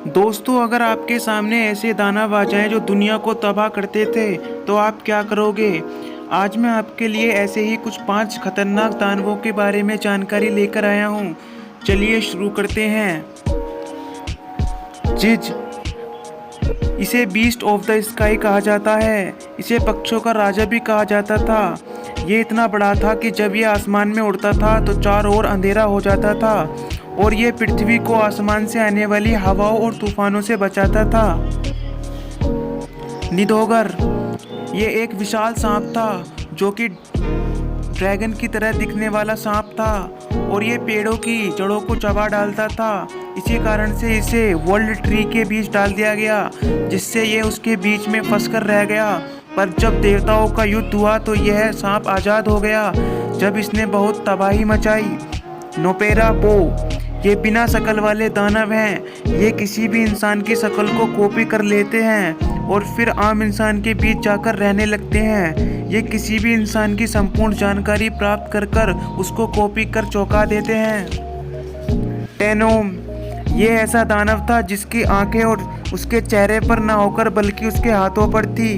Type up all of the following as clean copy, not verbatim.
दोस्तों, अगर आपके सामने ऐसे दानव आ जाएं जो दुनिया को तबाह करते थे तो आप क्या करोगे। आज मैं आपके लिए ऐसे ही कुछ 5 खतरनाक दानवों के बारे में जानकारी लेकर आया हूँ। चलिए शुरू करते हैं। जिज, इसे बीस्ट ऑफ द स्काई कहा जाता है। इसे पक्षियों का राजा भी कहा जाता था। ये इतना बड़ा था कि जब ये आसमान में उड़ता था तो चारों ओर अंधेरा हो जाता था और ये पृथ्वी को आसमान से आने वाली हवाओं और तूफानों से बचाता था। निदोगर, ये एक विशाल सांप था जो कि ड्रैगन की तरह दिखने वाला सांप था और ये पेड़ों की जड़ों को चबा डालता था। इसी कारण से इसे वर्ल्ड ट्री के बीच डाल दिया गया, जिससे ये उसके बीच में फंसकर रह गया। पर जब देवताओं का युद्ध हुआ तो यह सांप आज़ाद हो गया, जब इसने बहुत तबाही मचाई। नोपेरा बो, ये बिना शकल वाले दानव हैं। ये किसी भी इंसान की शक्ल को कॉपी कर लेते हैं और फिर आम इंसान के बीच जाकर रहने लगते हैं। ये किसी भी इंसान की संपूर्ण जानकारी प्राप्त कर कर उसको कॉपी कर चौंका देते हैं। टेनोम, ये ऐसा दानव था जिसकी आंखें और उसके चेहरे पर न होकर बल्कि उसके हाथों पर थी।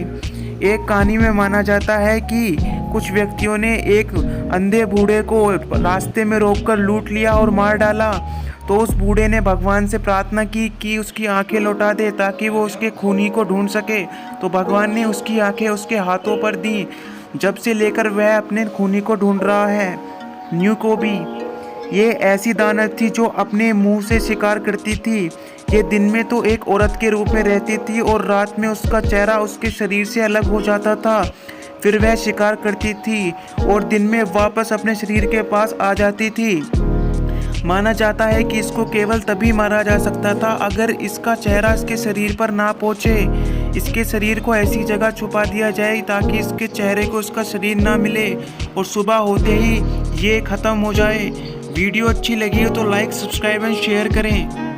एक कहानी में माना जाता है कि कुछ व्यक्तियों ने एक अंधे बूढ़े को रास्ते में रोककर लूट लिया और मार डाला। तो उस बूढ़े ने भगवान से प्रार्थना की कि उसकी आंखें लौटा दे ताकि वो उसके खूनी को ढूंढ सके। तो भगवान ने उसकी आंखें उसके हाथों पर दी। जब से लेकर वह अपने खूनी को ढूंढ रहा है। न्यू कोबी, ये ऐसी दानव थी जो अपने मुंह से शिकार करती थी। ये दिन में तो एक औरत के रूप में रहती थी और रात में उसका चेहरा उसके शरीर से अलग हो जाता था। फिर वह शिकार करती थी और दिन में वापस अपने शरीर के पास आ जाती थी। माना जाता है कि इसको केवल तभी मारा जा सकता था अगर इसका चेहरा इसके शरीर पर ना पहुंचे। इसके शरीर को ऐसी जगह छुपा दिया जाए ताकि इसके चेहरे को इसका शरीर ना मिले और सुबह होते ही ये ख़त्म हो जाए। वीडियो अच्छी लगी हो तो लाइक, सब्सक्राइब एंड शेयर करें।